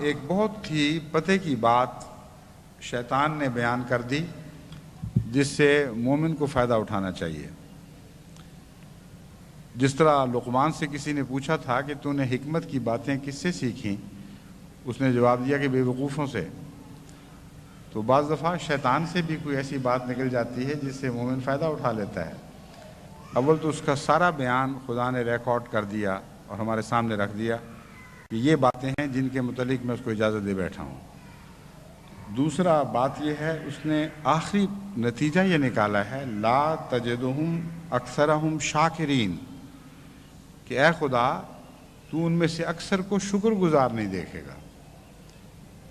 ایک بہت ہی پتے کی بات شیطان نے بیان کر دی جس سے مومن کو فائدہ اٹھانا چاہیے۔ جس طرح لقمان سے کسی نے پوچھا تھا کہ تو نے حکمت کی باتیں کس سے سیکھیں، اس نے جواب دیا کہ بے وقوفوں سے۔ تو بعض دفعہ شیطان سے بھی کوئی ایسی بات نکل جاتی ہے جس سے مومن فائدہ اٹھا لیتا ہے۔ اول تو اس کا سارا بیان خدا نے ریکارڈ کر دیا اور ہمارے سامنے رکھ دیا کہ یہ باتیں ہیں جن کے متعلق میں اس کو اجازت دے بیٹھا ہوں۔ دوسرا بات یہ ہے، اس نے آخری نتیجہ یہ نکالا ہے لا تجدہم اکثرہم شاکرین، کہ اے خدا تو ان میں سے اکثر کو شکر گزار نہیں دیکھے گا،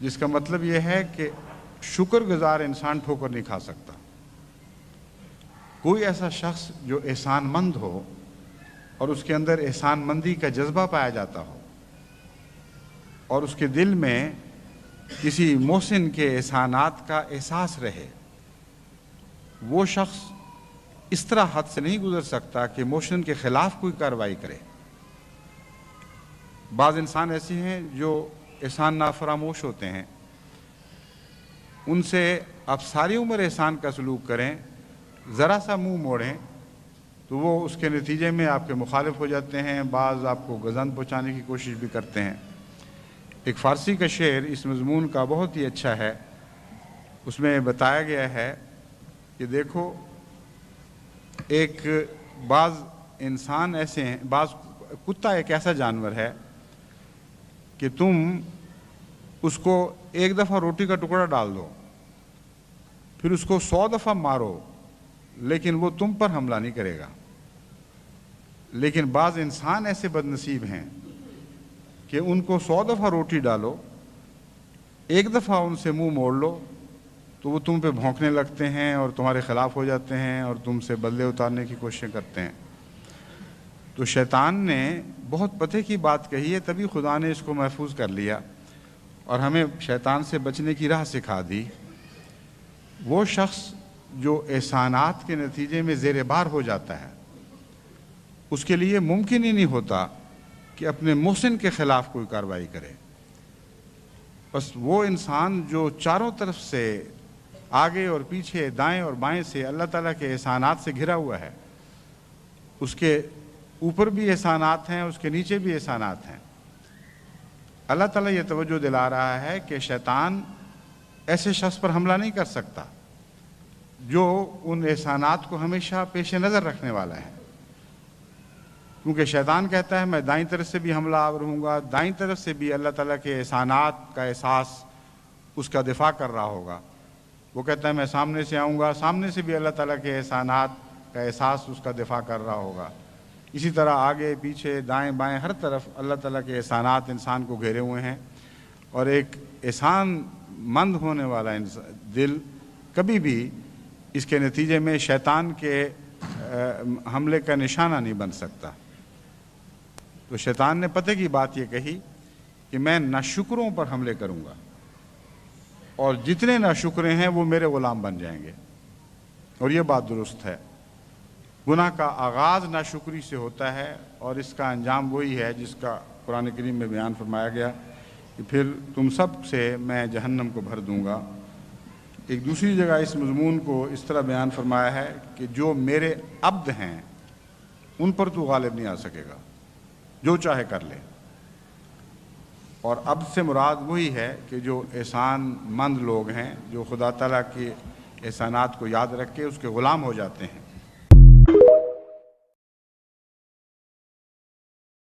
جس کا مطلب یہ ہے کہ شکر گزار انسان ٹھوکر نہیں کھا سکتا۔ کوئی ایسا شخص جو احسان مند ہو اور اس کے اندر احسان مندی کا جذبہ پایا جاتا ہو اور اس کے دل میں کسی محسن کے احسانات کا احساس رہے، وہ شخص اس طرح حد سے نہیں گزر سکتا کہ محسن کے خلاف کوئی کارروائی کرے۔ بعض انسان ایسے ہیں جو احسان نافراموش ہوتے ہیں، ان سے آپ ساری عمر احسان کا سلوک کریں، ذرا سا منہ موڑیں تو وہ اس کے نتیجے میں آپ کے مخالف ہو جاتے ہیں، بعض آپ کو گزند پہنچانے کی کوشش بھی کرتے ہیں۔ ایک فارسی کا شعر اس مضمون کا بہت ہی اچھا ہے، اس میں بتایا گیا ہے کہ دیکھو بعض انسان ایسے ہیں، کتا ایک ایسا جانور ہے کہ تم اس کو ایک دفعہ روٹی کا ٹکڑا ڈال دو، پھر اس کو 100 دفعہ مارو، لیکن وہ تم پر حملہ نہیں کرے گا۔ لیکن بعض انسان ایسے بد نصیب ہیں کہ ان کو 100 دفعہ روٹی ڈالو، ایک دفعہ ان سے منہ موڑ لو تو وہ تم پہ بھونکنے لگتے ہیں اور تمہارے خلاف ہو جاتے ہیں اور تم سے بدلے اتارنے کی کوششیں کرتے ہیں۔ تو شیطان نے بہت پتے کی بات کہی ہے، تبھی خدا نے اس کو محفوظ کر لیا اور ہمیں شیطان سے بچنے کی راہ سکھا دی۔ وہ شخص جو احسانات کے نتیجے میں زیر بار ہو جاتا ہے، اس کے لیے ممکن ہی نہیں ہوتا کہ اپنے محسن کے خلاف کوئی کارروائی کرے۔ بس وہ انسان جو چاروں طرف سے آگے اور پیچھے دائیں اور بائیں سے اللہ تعالیٰ کے احسانات سے گھرا ہوا ہے، اس کے اوپر بھی احسانات ہیں، اس کے نیچے بھی احسانات ہیں۔ اللہ تعالیٰ یہ توجہ دلا رہا ہے کہ شیطان ایسے شخص پر حملہ نہیں کر سکتا جو ان احسانات کو ہمیشہ پیش نظر رکھنے والا ہے، کیونکہ شیطان کہتا ہے میں دائیں طرف سے بھی حملہ آور ہوں گا، دائیں طرف سے بھی اللہ تعالیٰ کے احسانات کا احساس اس کا دفاع کر رہا ہوگا۔ وہ کہتا ہے میں سامنے سے آؤں گا، سامنے سے بھی اللہ تعالیٰ کے احسانات کا احساس اس کا دفاع کر رہا ہوگا۔ اسی طرح آگے پیچھے دائیں بائیں ہر طرف اللہ تعالیٰ کے احسانات انسان کو گھیرے ہوئے ہیں، اور ایک احسان مند ہونے والا دل کبھی بھی اس کے نتیجے میں شیطان کے حملے کا نشانہ نہیں بن سکتا۔ تو شیطان نے پتے کی بات یہ کہی کہ میں ناشکروں پر حملے کروں گا، اور جتنے ناشکرے ہیں وہ میرے غلام بن جائیں گے، اور یہ بات درست ہے۔ گناہ کا آغاز ناشکری سے ہوتا ہے اور اس کا انجام وہی ہے جس کا قرآن کریم میں بیان فرمایا گیا کہ پھر تم سب سے میں جہنم کو بھر دوں گا۔ ایک دوسری جگہ اس مضمون کو اس طرح بیان فرمایا ہے کہ جو میرے عبد ہیں ان پر تو غالب نہیں آ سکے گا، جو چاہے کر لے۔ اور عبد سے مراد وہی ہے کہ جو احسان مند لوگ ہیں، جو خدا تعالیٰ کے احسانات کو یاد رکھ کے اس کے غلام ہو جاتے ہیں۔